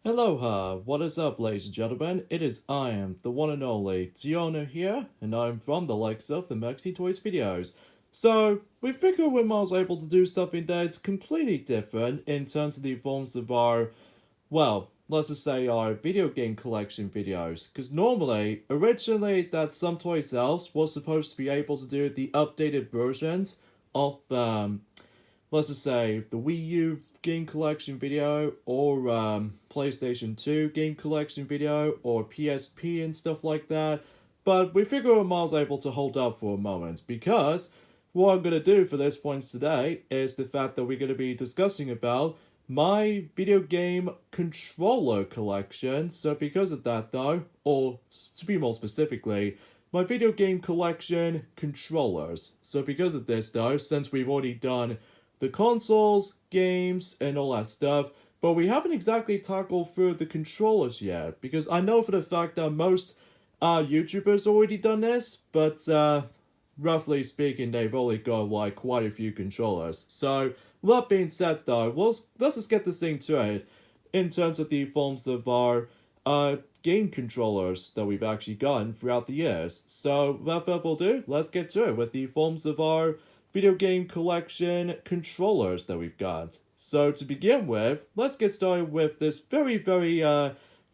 Aloha, what is up, ladies and gentlemen? I am the one and only Tiana here, and I'm from the likes of the Maxi Toys videos. So, we figure we might able to do something that's completely different in terms of the forms of our, well, let's just say our video game collection videos. Because originally, that Some Toys Else was supposed to be able to do the updated versions of let's just say the Wii U game collection video or PlayStation 2 game collection video or PSP and stuff like that. But we figure Miles able to hold up for a moment because what I'm going to do for this points today is the fact that we're going to be discussing about my video game controller collection. So because of that though, or to be more specifically, my video game collection controllers. So because of this though, since we've already done the consoles, games, and all that stuff, but we haven't exactly tackled through the controllers yet, because I know for the fact that most YouTubers already done this, but roughly speaking, they've only got like quite a few controllers. So, that being said though, let's just get this thing to it in terms of the forms of our game controllers that we've actually gotten throughout the years. So, without further ado, let's get to it with the forms of our video game collection controllers that we've got. So to begin with, let's get started with this very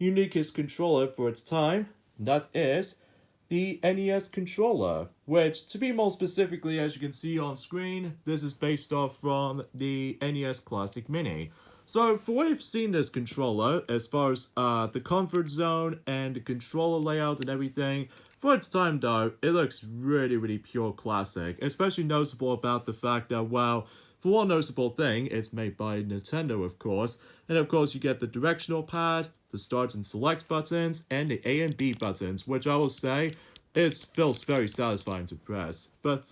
uniquest controller for its time. And that is the NES controller, which to be more specifically, as you can see on screen, this is based off from the NES Classic Mini. So for what you've seen this controller, as far as the comfort zone and the controller layout and everything, for its time though, it looks really pure classic, especially noticeable about the fact that, well, for one noticeable thing, it's made by Nintendo of course, and of course you get the directional pad, the start and select buttons, and the A and B buttons, which I will say, feels very satisfying to press. But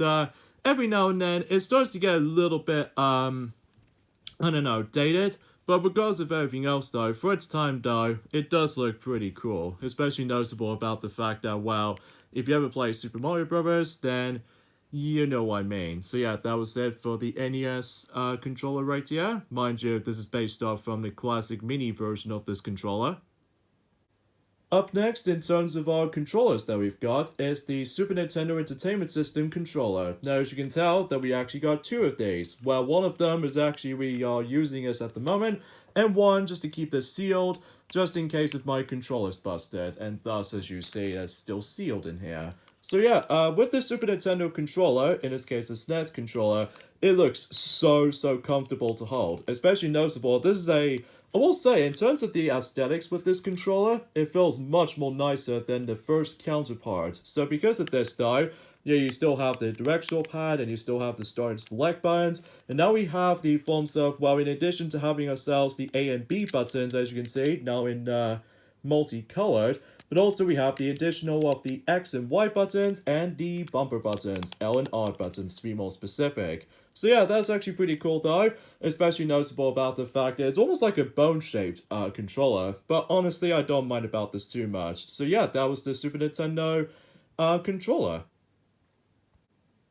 every now and then, it starts to get a little bit, I don't know, dated. But regardless of everything else though, for its time though, it does look pretty cool. Especially noticeable about the fact that, well, if you ever play Super Mario Bros., then you know what I mean. So yeah, that was it for the NES controller right here. Mind you, this is based off from the classic mini version of this controller. Up next, in terms of our controllers that we've got, is the Super Nintendo Entertainment System controller. Now, as you can tell, that we actually got two of these. Well, one of them is actually we are using this at the moment, and one just to keep this sealed, just in case if my controller's busted, and thus, as you see, it's still sealed in here. So yeah, with the Super Nintendo controller, in this case the SNES controller, it looks so comfortable to hold. Especially noticeable, this is I will say, in terms of the aesthetics with this controller, it feels much more nicer than the first counterpart. So because of this though, yeah, you still have the directional pad and you still have the start and select buttons. And now we have the forms of, well, in addition to having ourselves the A and B buttons, as you can see, now in multicolored, but also we have the additional of the X and Y buttons and the bumper buttons, L and R buttons to be more specific. So yeah, that's actually pretty cool though, especially noticeable about the fact that it's almost like a bone-shaped controller, but honestly I don't mind about this too much. So yeah, that was the Super Nintendo controller.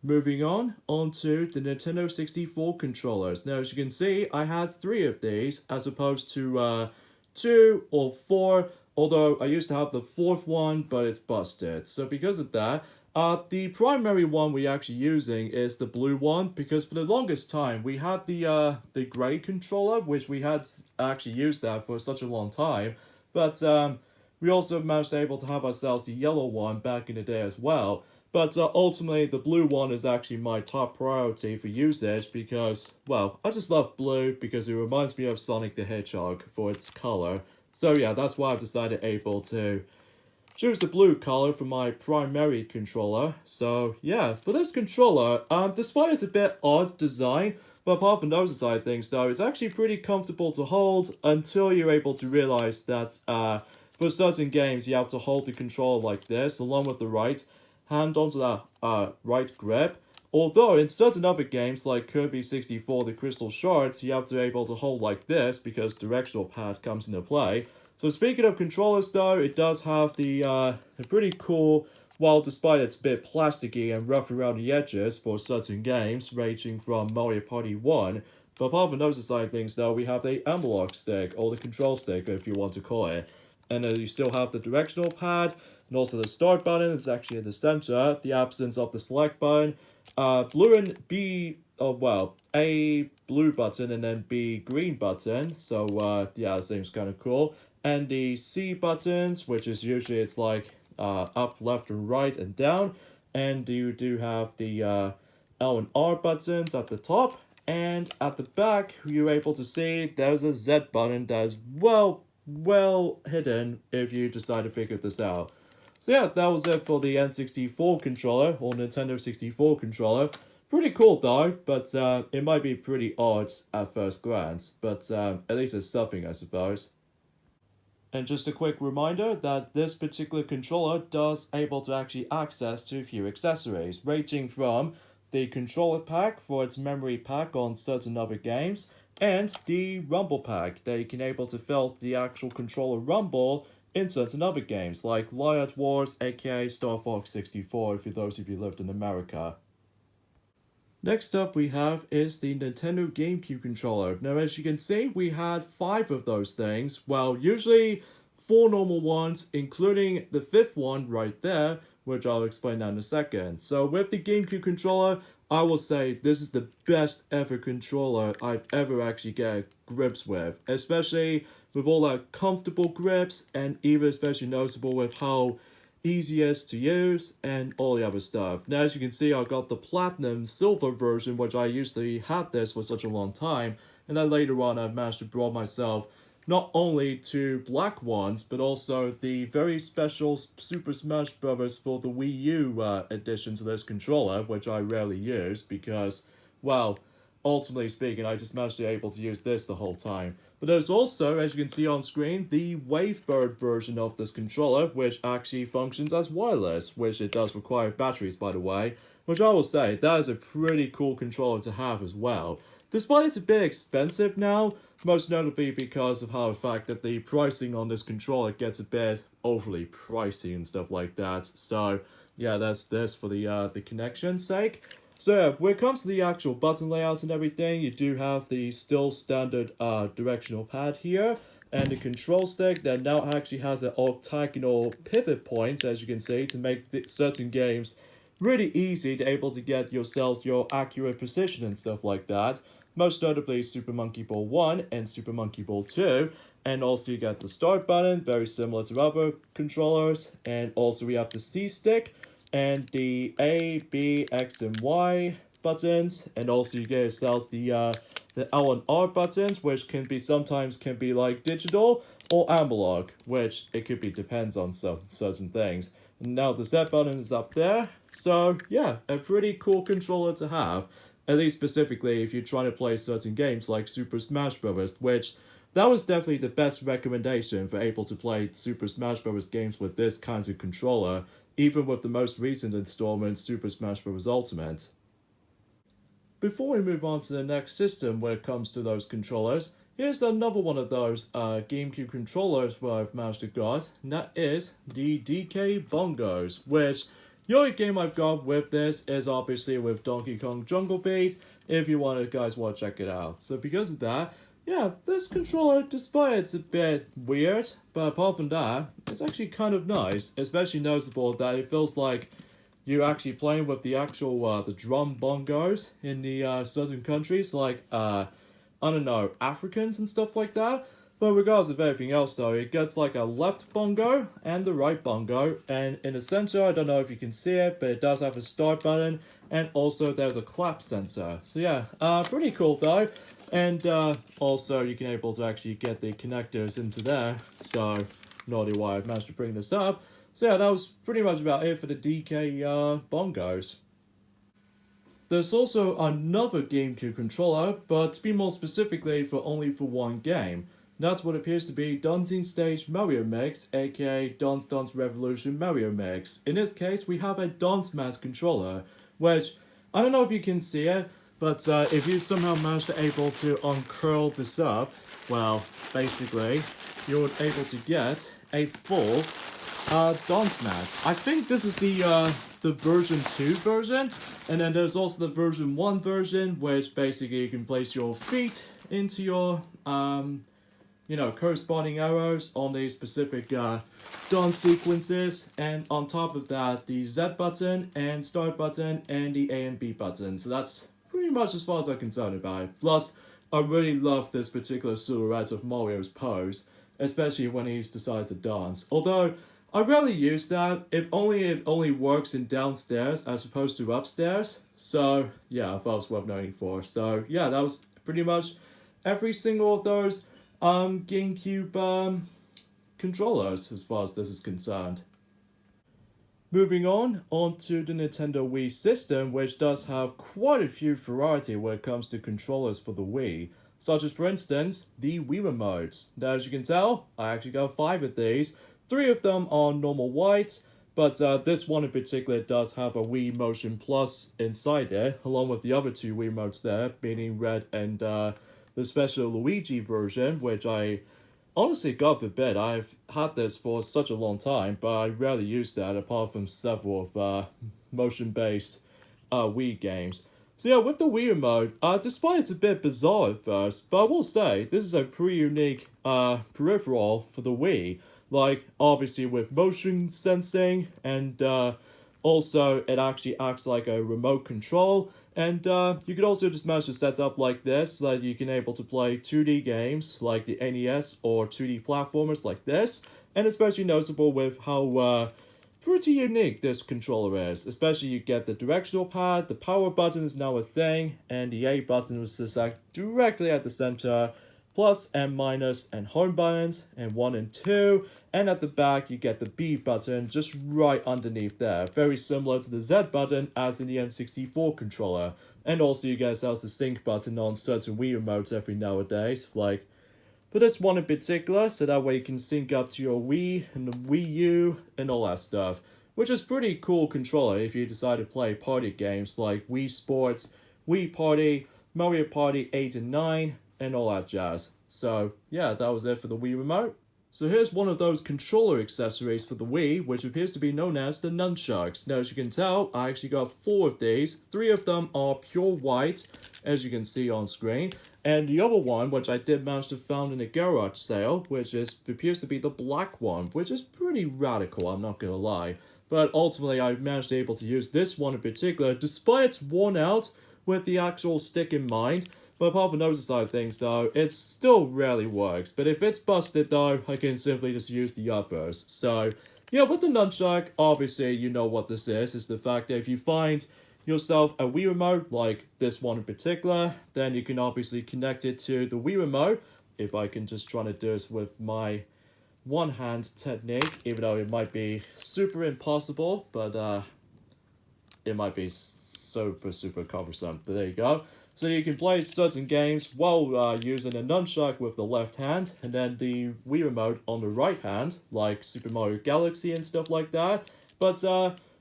Moving on to the Nintendo 64 controllers. Now, as you can see, I had three of these as opposed to two or four, although I used to have the fourth one, but it's busted. So because of that, the primary one we're actually using is the blue one, because for the longest time, we had the gray controller, which we had actually used that for such a long time, but we also managed to able to have ourselves the yellow one back in the day as well. But ultimately, the blue one is actually my top priority for usage because, well, I just love blue because it reminds me of Sonic the Hedgehog for its color. So yeah, that's why I've decided able to choose the blue color for my primary controller. So yeah, for this controller, despite it's a bit odd design, but apart from those side things though, it's actually pretty comfortable to hold until you're able to realize that for certain games you have to hold the controller like this along with the right hand onto that right grip. Although in certain other games like Kirby 64 The Crystal Shards, you have to be able to hold like this because directional pad comes into play. So speaking of controllers though, it does have the pretty cool, while despite it's a bit plasticky and rough around the edges for certain games, ranging from Mario Party 1, But apart from those side of things though, we have the analog stick, or the control stick if you want to call it. And then you still have the directional pad, and also the start button is actually in the center, the absence of the select button, blue and B, A blue button and then B green button, so yeah, it seems kind of cool. And the C buttons, which is usually it's like up, left, and right, and down. And you do have the L and R buttons at the top, and at the back, you're able to see there's a Z button that is well hidden if you decide to figure this out. So yeah, that was it for the N64 controller, or Nintendo 64 controller. Pretty cool though, but it might be pretty odd at first glance, but at least it's something, I suppose. And just a quick reminder that this particular controller does able to actually access to a few accessories, ranging from the controller pack for its memory pack on certain other games, and the rumble pack that you can able to fill the actual controller rumble in certain other games, like Riot Wars, aka Star Fox 64, for those of you who lived in America. Next up we have is the Nintendo GameCube controller. Now as you can see, we had 5 of those things. Well, usually 4 normal ones, including the 5th one right there, which I'll explain now in a second. So with the GameCube controller, I will say this is the best ever controller I've ever actually get grips with. Especially with all that comfortable grips, and even especially noticeable with how easiest to use and all the other stuff. Now as you can see, I got the platinum silver version, which I usually had this for such a long time, and then later on I've managed to draw myself not only 2 black ones, but also the very special Super Smash Bros. For the Wii U addition to this controller, which I rarely use because, well, ultimately speaking, I just managed to be able to use this the whole time. But there's also, as you can see on screen, the Wavebird version of this controller, which actually functions as wireless, which it does require batteries, by the way, which I will say, that is a pretty cool controller to have as well. Despite it's a bit expensive now, most notably because of how the fact that the pricing on this controller gets a bit overly pricey and stuff like that. So yeah, that's this for the connection's sake. So yeah, when it comes to the actual button layouts and everything, you do have the still standard directional pad here, and the control stick that now actually has an octagonal pivot point, as you can see, to make certain games really easy to able to get yourselves your accurate position and stuff like that. Most notably Super Monkey Ball 1 and Super Monkey Ball 2. And also you got the start button, very similar to other controllers. And also we have the C stick and the A, B, X, and Y buttons. And also you get yourselves the L and R buttons, which sometimes can be like digital or analog, which it could be depends on certain things. And now the Z button is up there. So yeah, a pretty cool controller to have. At least specifically if you're trying to play certain games like Super Smash Bros., which that was definitely the best recommendation for able to play Super Smash Bros. Games with this kind of controller, even with the most recent installment, Super Smash Bros. Ultimate. Before we move on to the next system when it comes to those controllers, here's another one of those GameCube controllers where I've managed to get, and that is the DK Bongos, which the only game I've got with this is obviously with Donkey Kong Jungle Beat, if you guys want to check it out. So because of that, yeah, this controller, despite it's a bit weird, but apart from that, it's actually kind of nice, especially noticeable that it feels like you're actually playing with the actual, the drum bongos in the certain countries, like, I don't know, Africans and stuff like that. But regardless of everything else though, it gets like a left bongo and the right bongo, and in the center, I don't know if you can see it, but it does have a start button, and also there's a clap sensor. So yeah, pretty cool though. And also you can able to actually get the connectors into there, so no idea why I've managed to bring this up. So yeah, that was pretty much about it for the DK bongos. There's also another GameCube controller, but to be more specifically only for one game. That's what appears to be Dancing Stage Mario Mix, aka Dance Dance Revolution Mario Mix. In this case, we have a Dance Mat controller, which, I don't know if you can see it, but if you somehow manage to able to uncurl this up, well, basically, you're able to get a full dance mats. I think this is the version 2 version, and then there's also the version 1 version, which basically you can place your feet into your corresponding arrows on the specific dance sequences, and on top of that, the Z button and start button and the A and B button. So that's pretty much as far as I'm concerned about it. Plus, I really love this particular silhouette of Mario's pose, especially when he's decided to dance. Although, I rarely use that, if only it only works in downstairs as opposed to upstairs. So, yeah, I thought it was worth noting for. So, yeah, that was pretty much every single of those GameCube controllers as far as this is concerned. Moving on to the Nintendo Wii system, which does have quite a few variety when it comes to controllers for the Wii, such as, for instance, the Wii Remotes. Now, as you can tell, I actually got 5 of these. 3 of them are normal white, but this one in particular does have a Wii Motion Plus inside it, along with the other 2 Wii Remotes there, meaning red and the special Luigi version, which I honestly, God forbid, I've had this for such a long time, but I rarely use that apart from several of motion-based Wii games. So yeah, with the Wii Remote, despite it's a bit bizarre at first, but I will say, this is a pretty unique peripheral for the Wii. Like, obviously with motion sensing, and also it actually acts like a remote control. And you can also just manage to set up like this, so that you can able to play 2D games like the NES or 2D platformers like this. And especially noticeable with how pretty unique this controller is. Especially you get the directional pad, the power button is now a thing, and the A button was just like directly at the center. Plus and minus and home buttons, and 1 and 2, and at the back you get the B button just right underneath there, very similar to the Z button as in the N64 controller. And also you guys have the sync button on certain Wii remotes every nowadays, like for this one in particular, so that way you can sync up to your Wii and the Wii U and all that stuff, which is pretty cool controller if you decide to play party games like Wii Sports, Wii Party, Mario Party 8 and 9, and all that jazz. So yeah, that was it for the Wii Remote. So here's one of those controller accessories for the Wii, which appears to be known as the Nunchucks. Now, as you can tell, I actually got 4 of these. 3 of them are pure white, as you can see on screen. And the other one, which I did manage to find in a garage sale, which appears to be the black one, which is pretty radical, I'm not gonna lie. But ultimately, I managed to be able to use this one in particular, despite it's worn out with the actual stick in mind. But apart from those side of things though, it still rarely works. But if it's busted though, I can simply just use the others. So yeah, with the Nunchuck, obviously you know what this is. It's the fact that if you find yourself a Wii Remote, like this one in particular, then you can obviously connect it to the Wii Remote. If I can just try to do this with my one-hand technique, even though it might be super impossible, but it might be super cumbersome. But there you go. So you can play certain games while using a nunchuck with the left hand, and then the Wii Remote on the right hand, like Super Mario Galaxy and stuff like that. But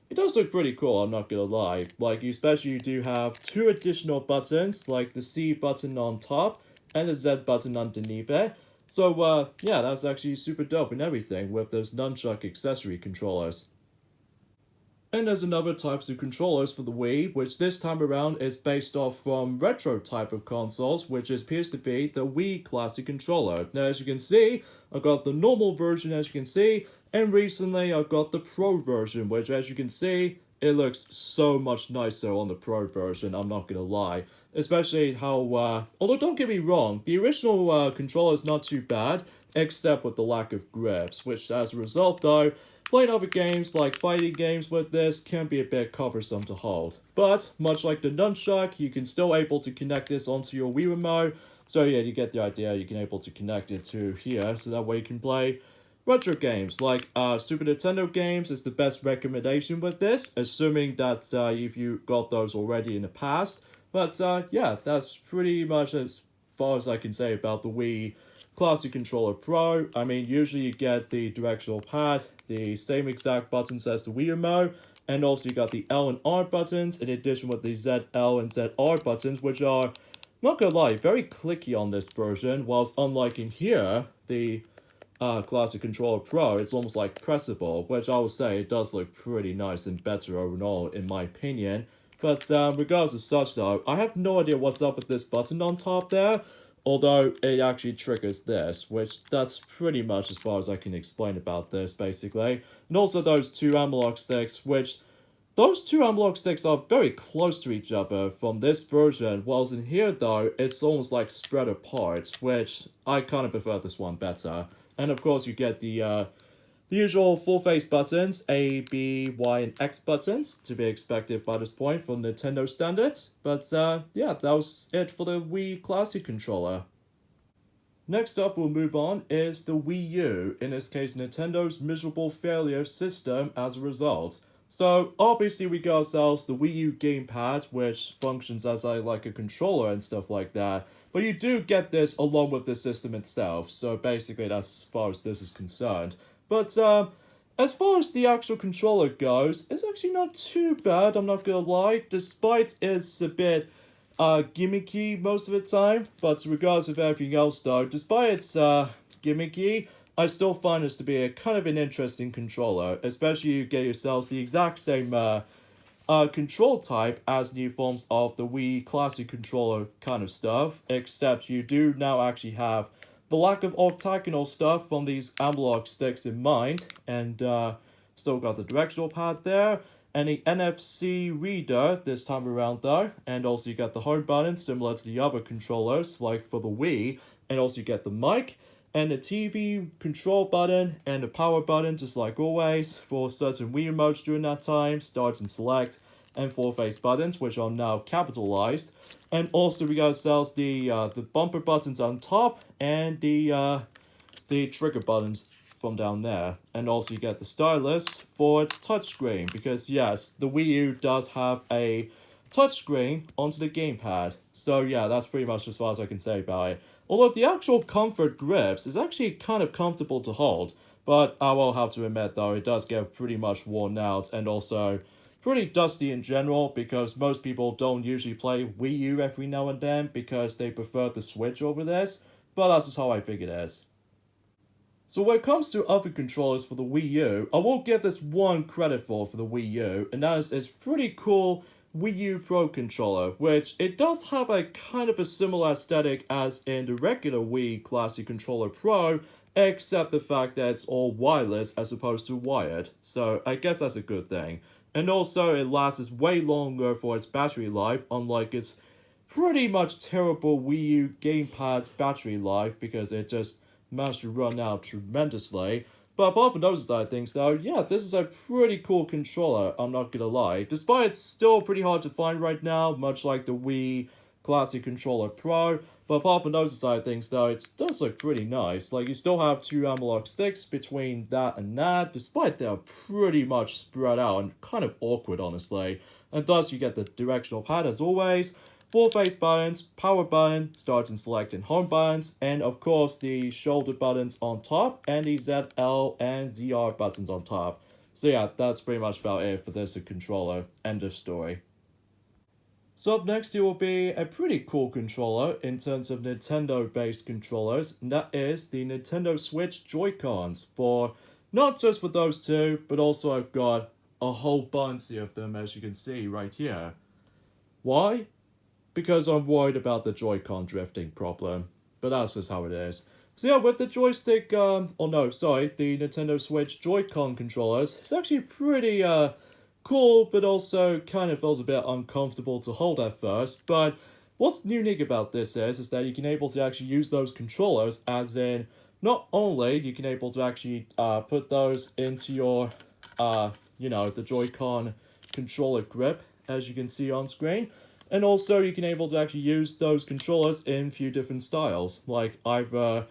it does look pretty cool, I'm not gonna lie. Like, especially you do have 2 additional buttons, like the C button on top and the Z button underneath it. So yeah, that's actually super dope and everything with those nunchuck accessory controllers. And there's another types of controllers for the Wii, which this time around is based off from retro type of consoles, which appears to be the Wii Classic controller. Now, as you can see, I got the normal version, as you can see, and recently I got the Pro version, which, as you can see, it looks so much nicer on the Pro version, I'm not gonna lie. Especially how, although don't get me wrong, the original controller is not too bad, except with the lack of grips, which as a result though, playing other games like fighting games with this can be a bit cumbersome to hold. But, much like the Nunchuck, you can still able to connect this onto your Wii Remote. So yeah, you get the idea, you can able to connect it to here, so that way you can play retro games. Like Super Nintendo games is the best recommendation with this, assuming that if you got those already in the past. But yeah, that's pretty much as far as I can say about the Wii Classic Controller Pro. I mean, usually you get the directional pad, the same exact buttons as the Wii Remote, and also you got the L and R buttons, in addition with the ZL and ZR buttons, which are, not gonna lie, very clicky on this version, whilst unlike in here, the Classic Controller Pro, it's almost like pressable, which I would say it does look pretty nice and better overall, in my opinion. But regardless of such though, I have no idea what's up with this button on top there, although it actually triggers this, which that's pretty much as far as I can explain about this, basically. And also those two analog sticks, which those two analog sticks are very close to each other from this version, whilst in here though, it's almost like spread apart, which I kind of prefer this one better. And of course you get the usual full-face buttons, A, B, Y, and X buttons, to be expected by this point from Nintendo standards. But yeah, that was it for the Wii Classic Controller. Next up we'll move on is the Wii U, in this case Nintendo's miserable failure system as a result. So obviously we got ourselves the Wii U gamepad, which functions as like a controller and stuff like that. But you do get this along with the system itself, so basically that's as far as this is concerned. But as far as the actual controller goes, it's actually not too bad, I'm not gonna lie, despite it's a bit gimmicky most of the time. But regardless of everything else though, despite it's gimmicky, I still find this to be a kind of an interesting controller, especially you get yourselves the exact same control type as new forms of the Wii Classic Controller kind of stuff, except you do now actually have the lack of octagonal stuff from these analog sticks in mind, and still got the directional pad there, and the NFC reader this time around though, and also you got the home button similar to the other controllers like for the Wii, and also you get the mic, and the TV control button, and the power button just like always for certain Wii remotes during that time, start and select, and four-face buttons which are now capitalized. And also we got ourselves the bumper buttons on top, and the trigger buttons from down there. And also you get the stylus for its touchscreen, because yes, the Wii U does have a touchscreen onto the gamepad. So yeah, that's pretty much as far as I can say about it. Although the actual comfort grips is actually kind of comfortable to hold, but I will have to admit though, it does get pretty much worn out and also pretty dusty in general, because most people don't usually play Wii U every now and then because they prefer the Switch over this, but that's just how I think it is. So when it comes to other controllers for the Wii U, I will give this one credit for the Wii U, and that is its pretty cool Wii U Pro controller, which it does have a kind of a similar aesthetic as in the regular Wii Classic Controller Pro, except the fact that it's all wireless as opposed to wired, so I guess that's a good thing. And also it lasts way longer for its battery life, unlike its pretty much terrible Wii U gamepad's battery life, because it just managed to run out tremendously. But apart from those side of things though, yeah, this is a pretty cool controller, I'm not gonna lie. Despite it's still pretty hard to find right now, much like the Wii Classic Controller Pro. But apart from those side of things though, it does look pretty nice. Like, you still have two analog sticks between that and that, despite they're pretty much spread out and kind of awkward, honestly. And thus you get the directional pad as always, four-face buttons, power button, start and select and home buttons, and of course the shoulder buttons on top, and the ZL and ZR buttons on top. So yeah, that's pretty much about it for this controller. End of story. So up next here will be a pretty cool controller in terms of Nintendo-based controllers, and that is the Nintendo Switch Joycons, for not just for those two, but also I've got a whole bunch of them, as you can see right here. Why? Because I'm worried about the Joy-Con drifting problem, but that's just how it is. So yeah, with the joystick, the Nintendo Switch Joy-Con controllers, it's actually pretty cool, but also kind of feels a bit uncomfortable to hold at first. But what's unique about this is that you can able to actually use those controllers, as in, not only you can able to actually put those into your, the Joy-Con controller grip, as you can see on screen, and also you can able to actually use those controllers in a few different styles, like either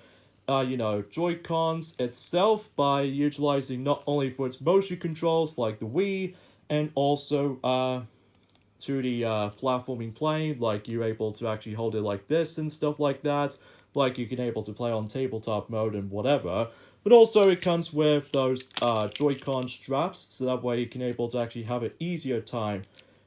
Joy-Cons itself by utilizing not only for its motion controls like the Wii, and also to the platforming plane, like you're able to actually hold it like this and stuff like that, like you can able to play on tabletop mode and whatever. But also it comes with those Joy-Con straps, so that way you can able to actually have an easier time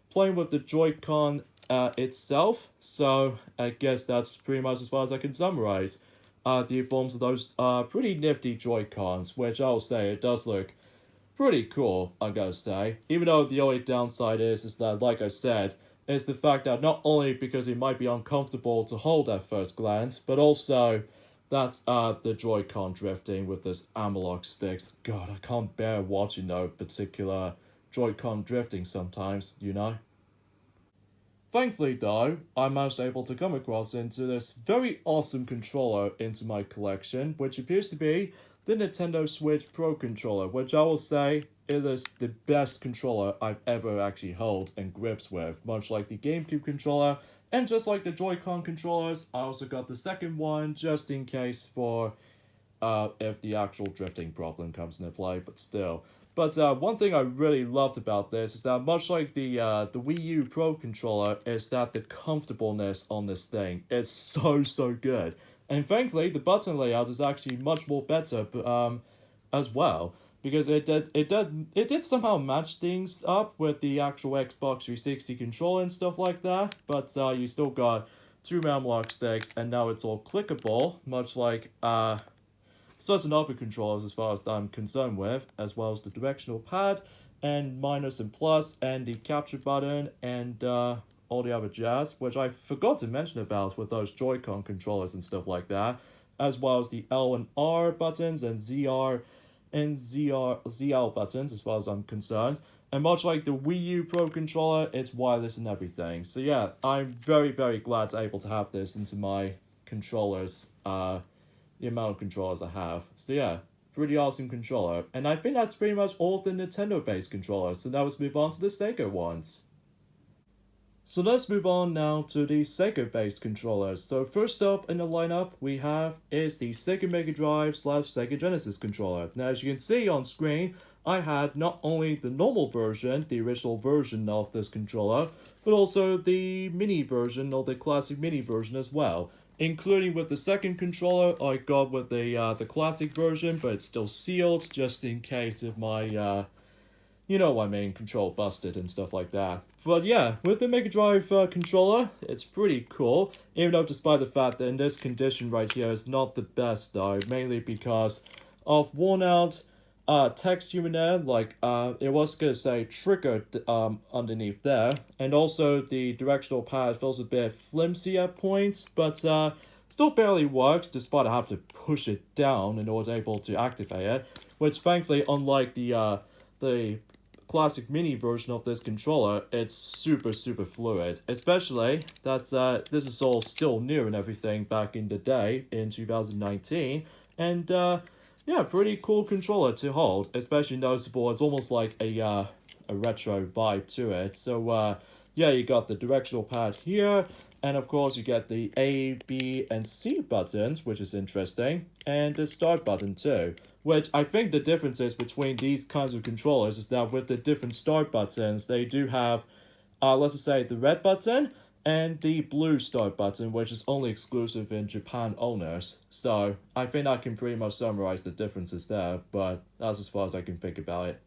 playing with the Joy-Con itself. So I guess that's pretty much as far as I can summarize. the forms of those pretty nifty Joy-Cons, which I'll say it does look pretty cool, I gotta say. Even though the only downside is that, like I said, is the fact that not only because it might be uncomfortable to hold at first glance, but also that the Joy-Con drifting with this analog sticks. God, I can't bear watching no particular Joy-Con drifting sometimes, you know? Thankfully though, I managed able to come across into this very awesome controller into my collection, which appears to be the Nintendo Switch Pro Controller, which I will say it is the best controller I've ever actually held and grips with, much like the GameCube controller, and just like the Joy-Con controllers, I also got the second one just in case for if the actual drifting problem comes into play, but still. But one thing I really loved about this is that much like the Wii U Pro controller, is that the comfortableness on this thing is so good. And thankfully, the button layout is actually much more better as well, because it did somehow match things up with the actual Xbox 360 controller and stuff like that. But you still got two analog sticks, and now it's all clickable, much like certain other controllers as far as I'm concerned with, as well as the directional pad, and minus and plus, and the capture button, and all the other jazz, which I forgot to mention about with those Joy-Con controllers and stuff like that, as well as the L and R buttons, and ZL buttons as far as I'm concerned. And much like the Wii U Pro controller, it's wireless and everything. So yeah, I'm very glad to able to have this into my controllers, the amount of controllers I have. So yeah, pretty awesome controller. And I think that's pretty much all of the Nintendo-based controllers. So now let's move on to the Sega ones. So let's move on now to the Sega-based controllers. So first up in the lineup we have is the Sega Mega Drive / Sega Genesis controller. Now as you can see on screen, I had not only the normal version, the original version of this controller, but also the mini version or the classic mini version as well. Including with the second controller, I got with the classic version, but it's still sealed just in case if my you know what I mean, control busted and stuff like that. But yeah, with the Mega Drive controller, it's pretty cool, even though despite the fact that in this condition right here is not the best though, mainly because of worn out texture in there, like it was gonna say trigger underneath there, and also the directional pad feels a bit flimsy at points, but still barely works despite I have to push it down in order to able to activate it, which thankfully, unlike the classic mini version of this controller, it's super fluid, especially that this is all still new and everything back in the day in 2019, and yeah, pretty cool controller to hold, especially noticeable. It's almost like a retro vibe to it. So yeah, you got the directional pad here, and of course you get the A, B, and C buttons, which is interesting, and the start button too. Which I think the difference is between these kinds of controllers is that with the different start buttons, they do have, let's just say, the red button and the blue start button, which is only exclusive in Japan owners. So I think I can pretty much summarize the differences there, but that's as far as I can think about it.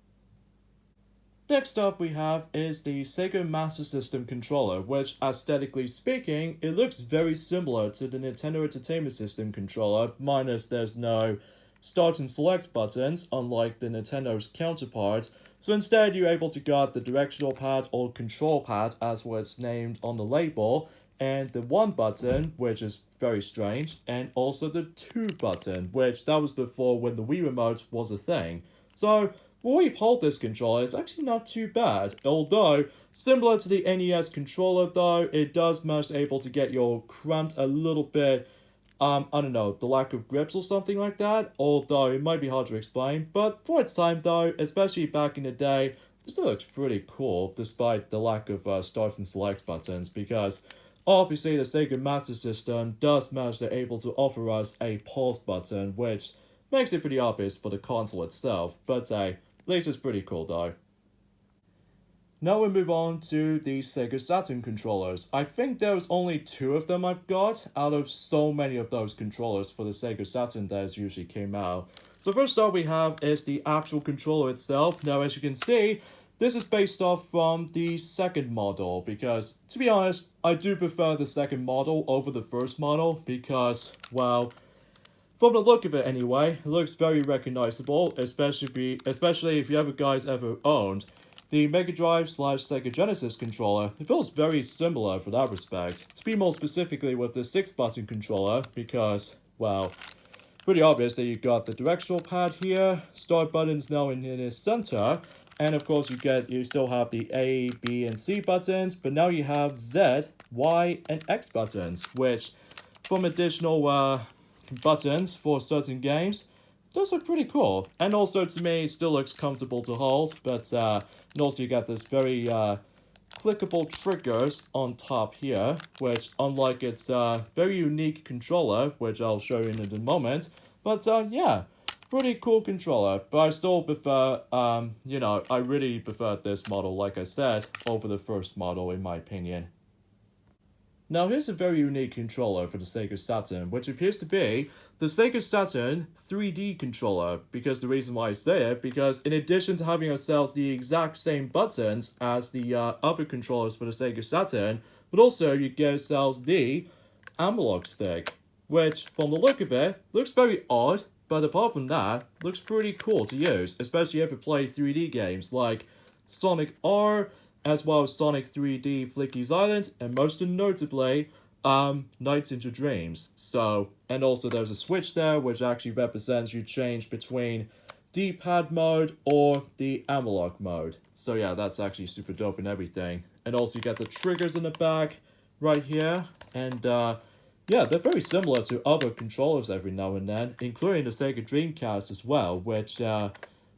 Next up we have is the Sega Master System controller, which aesthetically speaking, it looks very similar to the Nintendo Entertainment System controller, minus there's no start and select buttons, unlike the Nintendo's counterpart. So instead, you're able to get the directional pad or control pad, as what's named on the label, and the 1 button, which is very strange, and also the 2 button, which that was before when the Wii Remote was a thing. So, for we've hold this controller, it's actually not too bad. Although, similar to the NES controller though, it does manage able to get your cramped a little bit, I don't know, the lack of grips or something like that, although it might be hard to explain, but for its time though, especially back in the day, it still looks pretty cool, despite the lack of start and select buttons, because obviously the Sega Master System does manage to able to offer us a pause button, which makes it pretty obvious for the console itself, but at least it's pretty cool though. Now we move on to the Sega Saturn controllers. I think there's only 2 of them I've got out of so many of those controllers for the Sega Saturn that usually came out. So first up we have is the actual controller itself. Now as you can see, this is based off from the second model because, to be honest, I do prefer the second model over the first model because, well, from the look of it anyway, it looks very recognizable, especially if you guys ever owned the Mega Drive / Sega Genesis controller. It feels very similar for that respect. To be more specifically with the 6-button controller, because, well, pretty obvious that you got the directional pad here, start buttons now in its center, and of course you still have the A, B, and C buttons, but now you have Z, Y, and X buttons, which from additional buttons for certain games does look pretty cool. And also to me it still looks comfortable to hold, but and also you got this very clickable triggers on top here, which unlike its very unique controller, which I'll show you in a moment, but yeah, pretty cool controller. But I still prefer, I really prefer this model, like I said, over the first model in my opinion. Now here's a very unique controller for the Sega Saturn, which appears to be the Sega Saturn 3D controller, because the reason why I say it, because in addition to having ourselves the exact same buttons as the other controllers for the Sega Saturn, but also you get yourselves the analog stick, which from the look of it, looks very odd, but apart from that, looks pretty cool to use, especially if you play 3D games like Sonic R, as well as Sonic 3D Flicky's Island, and most notably, Nights into Dreams. So, and also there's a switch there, which actually represents you change between D-pad mode or the analog mode. So yeah, that's actually super dope and everything. And also you get the triggers in the back, right here, and yeah, they're very similar to other controllers every now and then, including the Sega Dreamcast as well, which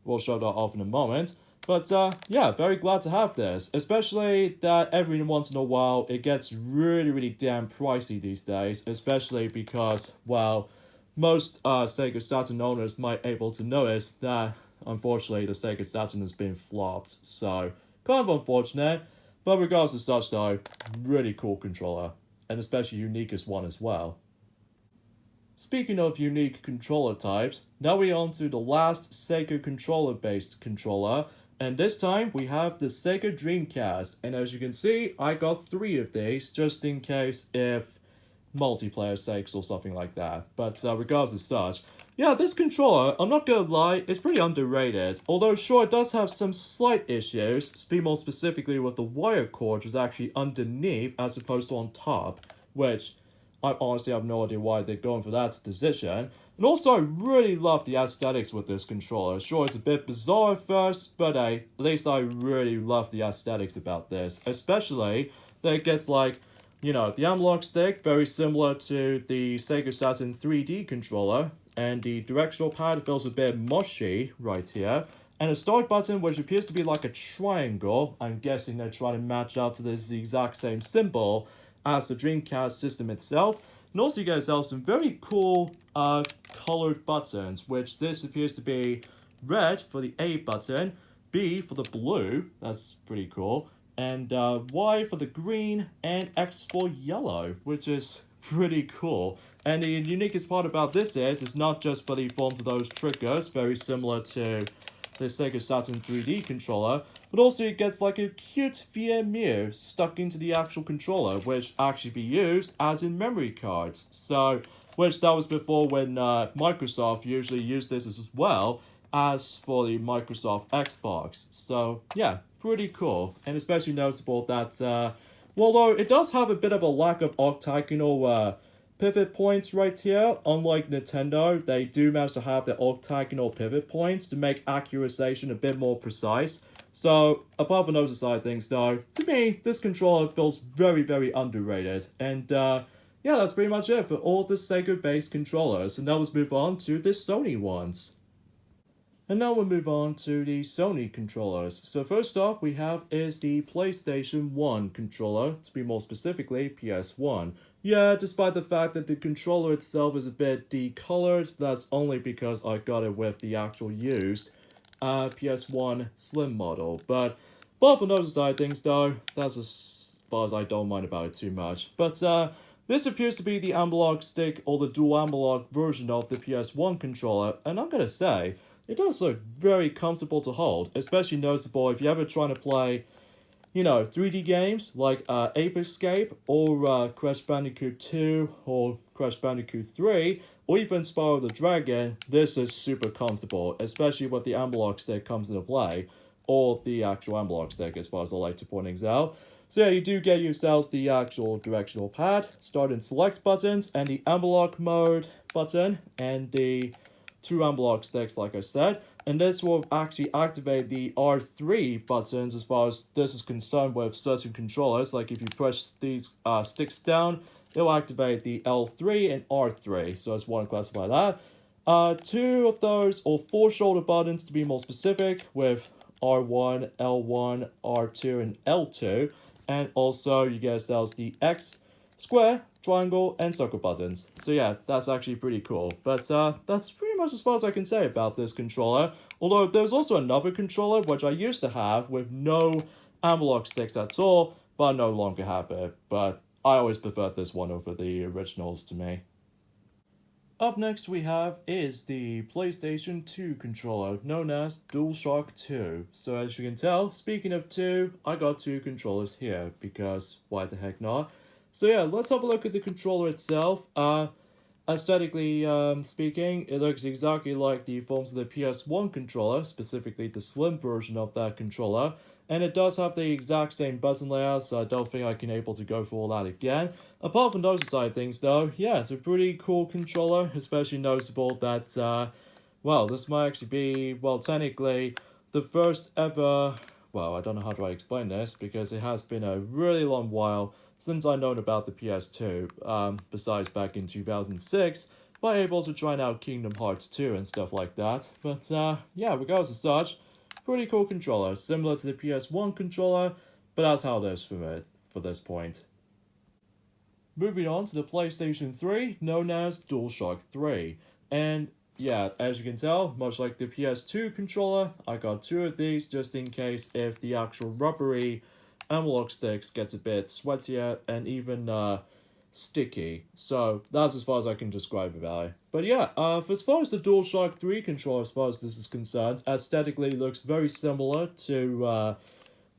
we'll show that off in a moment. But yeah, very glad to have this, especially that every once in a while it gets really damn pricey these days, especially because, well, most Sega Saturn owners might able to notice that unfortunately the Sega Saturn has been flopped, so kind of unfortunate, but regardless of such though, really cool controller, and especially uniquest one as well. Speaking of unique controller types, now we're on to the last Sega controller based controller. And this time, we have the Sega Dreamcast, and as you can see, I got 3 of these, just in case if multiplayer sakes or something like that. But regardless of such, yeah, this controller, I'm not gonna lie, it's pretty underrated. Although sure, it does have some slight issues, speak more specifically with the wire cord, which is actually underneath as opposed to on top, which I honestly have no idea why they're going for that decision. And also, I really love the aesthetics with this controller. Sure, it's a bit bizarre at first, but at least I really love the aesthetics about this. Especially that it gets like, the analog stick, very similar to the Sega Saturn 3D controller. And the directional pad feels a bit mushy right here. And a start button, which appears to be like a triangle. I'm guessing they're trying to match up to this exact same symbol as the Dreamcast system itself. And also you get yourself some very cool colored buttons, which this appears to be red for the A button, B for the blue, that's pretty cool, and Y for the green, and X for yellow, which is pretty cool. And the uniquest part about this is it's not just for the forms of those triggers, very similar to the Sega Saturn 3D controller, but also it gets like a cute VMU stuck into the actual controller, which actually be used as in memory cards. So, which that was before when Microsoft usually used this as well as for the Microsoft Xbox. So yeah, pretty cool, and especially noticeable that although it does have a bit of a lack of octagonal pivot points right here, unlike Nintendo, they do manage to have the octagonal pivot points to make accuration a bit more precise. So, apart from those side things though, to me, this controller feels very underrated. And yeah, that's pretty much it for all the Sega-based controllers. And now let's move on to the Sony ones. And now we'll move on to the Sony controllers. So first up we have is the PlayStation 1 controller, to be more specifically PS1. Yeah, despite the fact that the controller itself is a bit decolored, that's only because I got it with the actual used PS1 Slim model. But apart from those side things though, that's as far as I don't mind about it too much. But this appears to be the analog stick or the dual analog version of the PS1 controller, and I'm gonna say, it does look very comfortable to hold, especially noticeable if you're ever trying to play, 3D games like Ape Escape or Crash Bandicoot 2 or Crash Bandicoot 3, or even Spyro the Dragon, this is super comfortable, especially with the analog stick comes into play, or the actual analog stick as far as I like to point things out. So yeah, you do get yourselves the actual directional pad, start and select buttons, and the analog mode button, and the two analog sticks like I said, and this will actually activate the R3 buttons as far as this is concerned with certain controllers. Like if you push these sticks down, it'll activate the L3 and R3, so I just want to classify that. Two of those, or four shoulder buttons to be more specific, with R1, L1, R2, and L2, and also you get yourselves the X, square, triangle, and circle buttons. So yeah, that's actually pretty cool. But that's pretty much as far as I can say about this controller. Although there's also another controller which I used to have with no analog sticks at all, but I no longer have it. But I always preferred this one over the originals to me. Up next we have is the PlayStation 2 controller, known as DualShock 2. So as you can tell, speaking of 2, I got two controllers here, because why the heck not? So yeah, let's have a look at the controller itself. Aesthetically speaking, it looks exactly like the forms of the PS1 controller, specifically the slim version of that controller. And it does have the exact same button layout, so I don't think I can able to go for all that again. Apart from those side things though, yeah, it's a pretty cool controller, especially noticeable that, well, this might actually be, well, technically, the first ever, well, I don't know how do I explain this, because it has been a really long while since I known about the PS2, besides back in 2006, but able to try out Kingdom Hearts 2 and stuff like that. But, yeah, regardless of such, pretty cool controller, similar to the PS1 controller, but that's how it is for this point. Moving on to the PlayStation 3, known as DualShock 3. And yeah, as you can tell, much like the PS2 controller, I got two of these just in case if the actual rubbery analog sticks gets a bit sweatier and even sticky. So that's as far as I can describe about it. But yeah, as far as the DualShock 3 controller, as far as this is concerned, aesthetically looks very similar to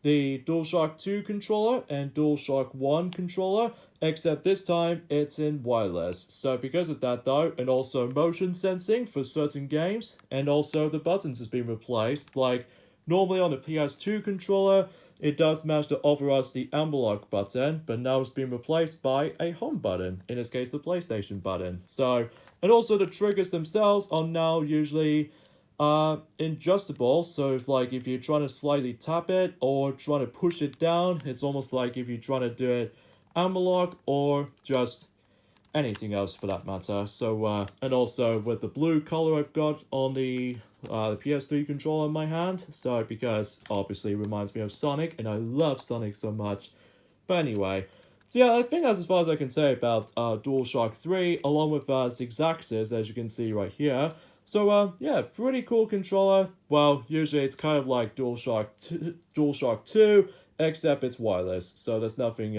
the DualShock 2 controller and DualShock 1 controller, except this time it's in wireless. So because of that though, and also motion sensing for certain games, and also the buttons has been replaced. Like normally on the PS2 controller, it does manage to offer us the analog button, but now it's been replaced by a home button, in this case the PlayStation button. So, and also the triggers themselves are now usually adjustable, so if you're trying to slightly tap it or trying to push it down, it's almost like if you're trying to do it analog or just anything else for that matter. So and also with the blue color I've got on the PS3 controller in my hand, so because obviously it reminds me of Sonic and I love Sonic so much. But anyway, so yeah, I think that's as far as I can say about DualShock 3 along with Zigzaxes, as you can see right here. So, yeah, pretty cool controller. Well, usually it's kind of like DualShock 2, except it's wireless. So there's nothing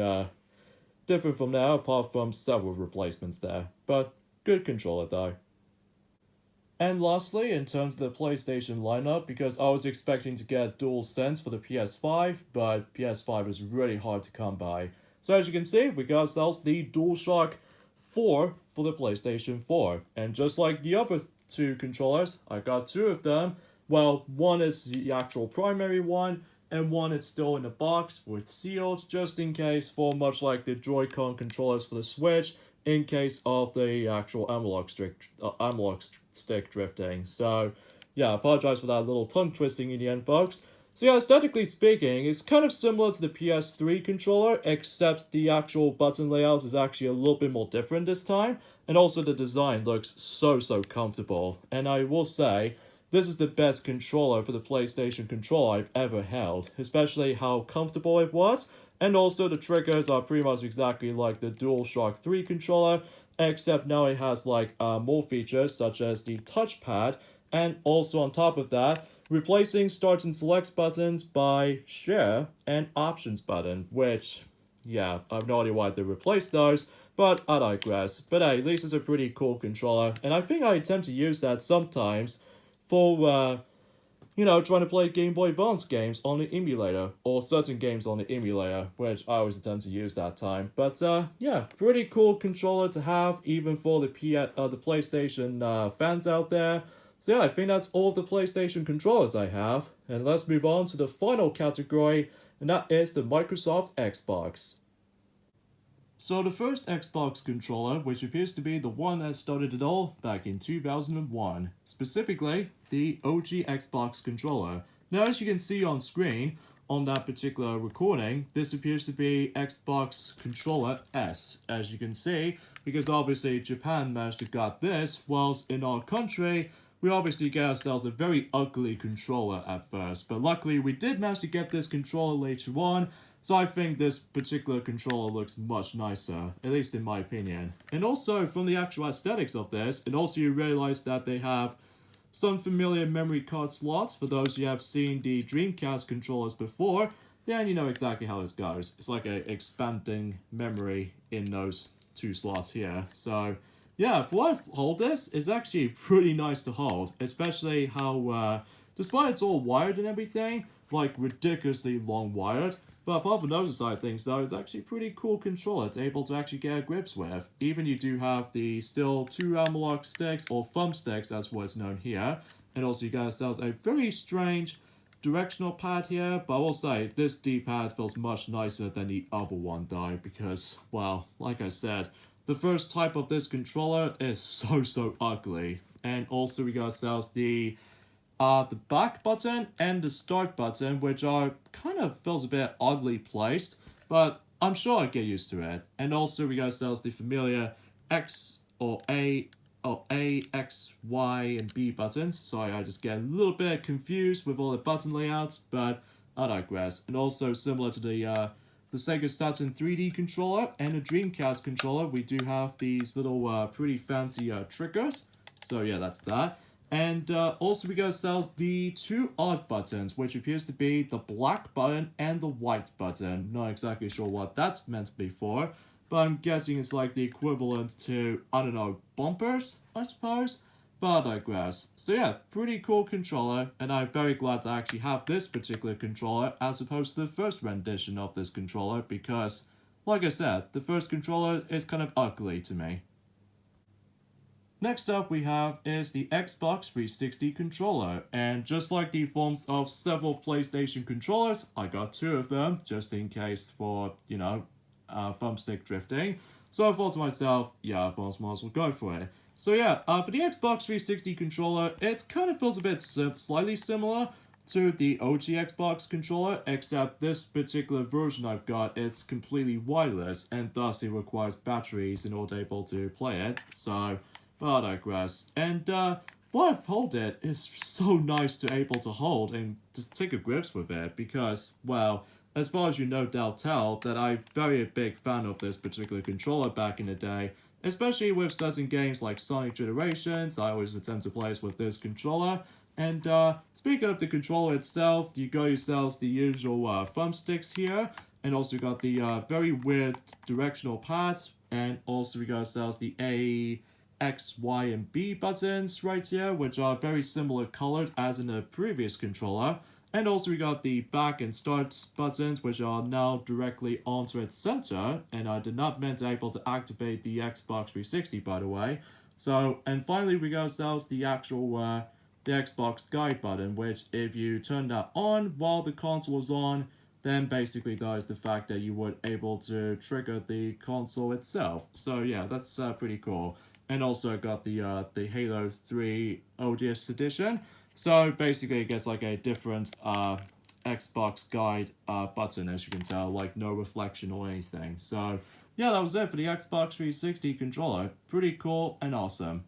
different from now, apart from several replacements there. But good controller, though. And lastly, in terms of the PlayStation lineup, because I was expecting to get DualSense for the PS5, but PS5 is really hard to come by. So as you can see, we got ourselves the DualShock 4 for the PlayStation 4. And just like the other two controllers, I got two of them. Well, one is the actual primary one, and one is still in the box with sealed, just in case, for much like the Joycon controllers for the Switch, in case of the actual analog stick drifting. So, yeah, I apologize for that little tongue twisting in the end, folks. So yeah, aesthetically speaking, it's kind of similar to the PS3 controller, except the actual button layout is actually a little bit more different this time, and also the design looks so comfortable. And I will say, this is the best controller for the PlayStation controller I've ever held, especially how comfortable it was, and also the triggers are pretty much exactly like the DualShock 3 controller, except now it has like more features such as the touchpad, and also on top of that, replacing start and select buttons by share and options button, which, yeah, I have no idea why they replaced those, but I digress. But hey, at least it's a pretty cool controller, and I think I attempt to use that sometimes for, trying to play Game Boy Advance games on the emulator, or certain games on the emulator, which I always attempt to use that time. But yeah, pretty cool controller to have, even for the PlayStation fans out there. So yeah, I think that's all of the PlayStation controllers I have, and let's move on to the final category, and that is the Microsoft Xbox. So the first Xbox controller, which appears to be the one that started it all back in 2001, specifically the OG Xbox controller. Now as you can see on screen, on that particular recording, this appears to be Xbox Controller S, as you can see, because obviously Japan managed to get this, whilst in our country, we obviously get ourselves a very ugly controller at first, but luckily we did manage to get this controller later on, so I think this particular controller looks much nicer, at least in my opinion. And also, from the actual aesthetics of this, and also you realize that they have some familiar memory card slots. For those who have seen the Dreamcast controllers before, then you know exactly how this goes. It's like a expanding memory in those two slots here, so yeah, for what I hold this, it's actually pretty nice to hold, especially how, despite it's all wired and everything, like ridiculously long wired, but apart from those side of things though, it's actually a pretty cool controller to able to actually get grips with. Even you do have the still two analog sticks, or thumbsticks as what's known here, and also you got yourselves a very strange directional pad here, but I will say, this D-pad feels much nicer than the other one though, because, well, like I said, the first type of this controller is so ugly. And also we got ourselves the back button and the start button, which are kind of feels a bit oddly placed, but I'm sure I get used to it. And also we got ourselves the familiar X or A, X, Y, and B buttons. Sorry, I just get a little bit confused with all the button layouts, but I digress. And also similar to the Sega Saturn 3D controller and the Dreamcast controller, we do have these little pretty fancy triggers. So yeah, that's that. And also we got ourselves the two odd buttons, which appears to be the black button and the white button. Not exactly sure what that's meant to be for, but I'm guessing it's like the equivalent to, I don't know, bumpers, I suppose? But I digress. So yeah, pretty cool controller, and I'm very glad to actually have this particular controller as opposed to the first rendition of this controller, because, like I said, the first controller is kind of ugly to me. Next up we have is the Xbox 360 controller, and just like the forms of several PlayStation controllers, I got two of them, just in case for, thumbstick drifting. So I thought to myself, yeah, I thought I might as well go for it. So yeah, for the Xbox 360 controller, it kind of feels a bit slightly similar to the OG Xbox controller, except this particular version I've got, it's completely wireless, and thus it requires batteries in order to be able to play it, so, but I digress. And what I've hold it is so nice to able to hold and just take a grips with it, because, well, as far as you no doubt tell, that I'm very big fan of this particular controller back in the day, especially with certain games like Sonic Generations. I always attempt to play with this controller. And speaking of the controller itself, you got yourselves the usual thumbsticks here, and also got the very weird directional pads, and also we got ourselves the A, X, Y, and B buttons right here, which are very similar colored as in the previous controller. And also we got the back and start buttons, which are now directly onto its center, and I did not meant to able to activate the Xbox 360, by the way. So, and finally we got ourselves the actual the Xbox guide button, which if you turn that on while the console is on, then basically that is the fact that you were able to trigger the console itself. So yeah, that's pretty cool. And also I got the Halo 3 ODS edition. So basically it gets like a different Xbox guide button, as you can tell, like no reflection or anything. So yeah, that was it for the Xbox 360 controller. Pretty cool and awesome.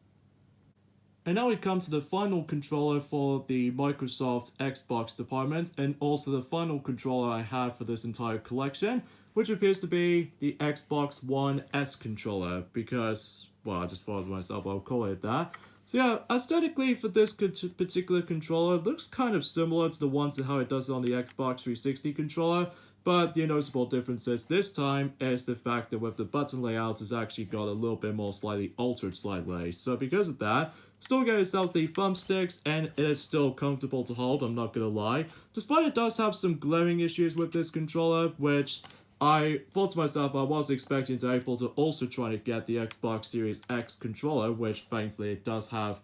And now we come to the final controller for the Microsoft Xbox department, and also the final controller I have for this entire collection, which appears to be the Xbox One S controller, because, well, I just thought to myself I'll call it that. So yeah, aesthetically for this particular controller, it looks kind of similar to the ones and how it does on the Xbox 360 controller, but the noticeable differences this time is the fact that with the button layouts, it's actually got a little bit more slightly altered slightly. So because of that, Still get yourselves the thumbsticks, and it is still comfortable to hold, I'm not gonna lie. Despite it does have some glaring issues with this controller, which I thought to myself I was expecting to be able to also try to get the Xbox Series X controller, which thankfully it does have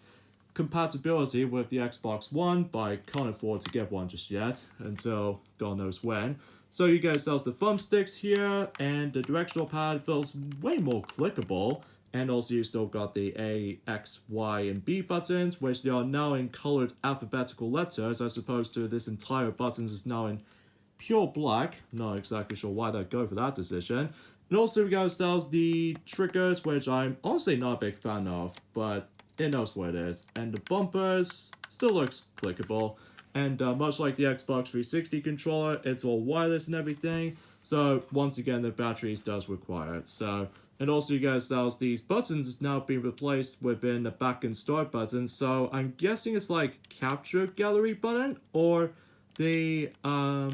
compatibility with the Xbox One, but I can't afford to get one just yet, until God knows when. So you get yourselves the thumbsticks here, and the directional pad feels way more clickable. And also you still got the A, X, Y, and B buttons, which they are now in colored alphabetical letters, as opposed to this entire buttons is now in pure black. Not exactly sure why they'd go for that decision. And also we got ourselves the triggers, which I'm honestly not a big fan of, but it knows what it is. And the bumpers still looks clickable. And much like the Xbox 360 controller, it's all wireless and everything. So once again, the batteries does require it. So, and also you guys, these buttons is now being replaced within the back and start button. So I'm guessing it's like capture gallery button, or the I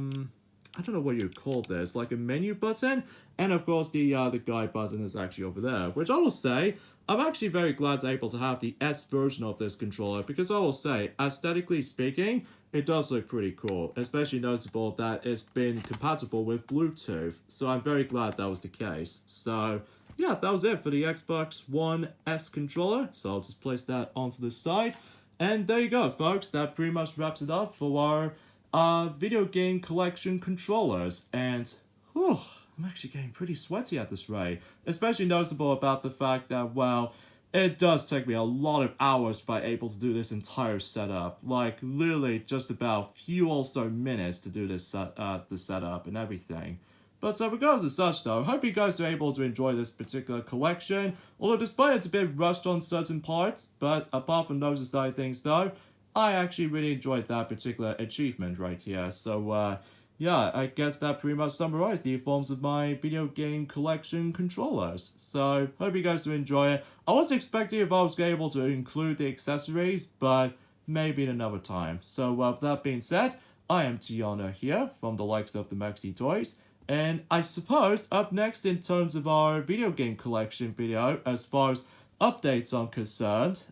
don't know what you call this, like a menu button. And of course the guide button is actually over there, which I will say, I'm actually very glad to be able to have the S version of this controller, because I will say, aesthetically speaking, it does look pretty cool, especially noticeable that it's been compatible with Bluetooth, so I'm very glad that was the case. So yeah, that was it for the Xbox One S controller, so I'll just place that onto the side. And there you go, folks, that pretty much wraps it up for our video game collection controllers. And whew, I'm actually getting pretty sweaty at this rate. Especially noticeable about the fact that, well, it does take me a lot of hours to be able to do this entire setup. Like, literally just about a few also minutes to do this the setup and everything. But regardless of such though, hope you guys are able to enjoy this particular collection. Although despite it's a bit rushed on certain parts, but apart from those side of things though, I actually really enjoyed that particular achievement right here. So yeah, I guess that pretty much summarized the forms of my video game collection controllers. So, hope you guys do enjoy it. I was expecting if I was able to include the accessories, but maybe in another time. So, with that being said, I am Tiana here from the likes of the Maxi Toys. And I suppose up next in terms of our video game collection video, as far as updates are concerned,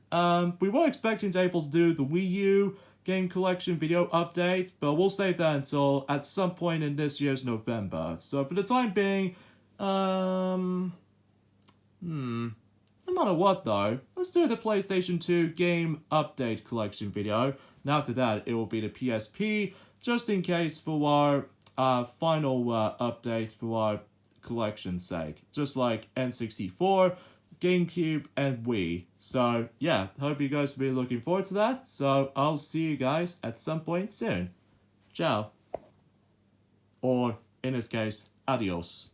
we were expecting to be able to do the Wii U game collection video update, but we'll save that until at some point in this year's November. So for the time being, no matter what though, let's do the PlayStation 2 game update collection video. And after that, it will be the PSP, just in case for our final update for our collection's sake. Just like N64, GameCube, and Wii. So yeah, hope you guys will be looking forward to that. So I'll see you guys at some point soon. Ciao. Or in this case, adios.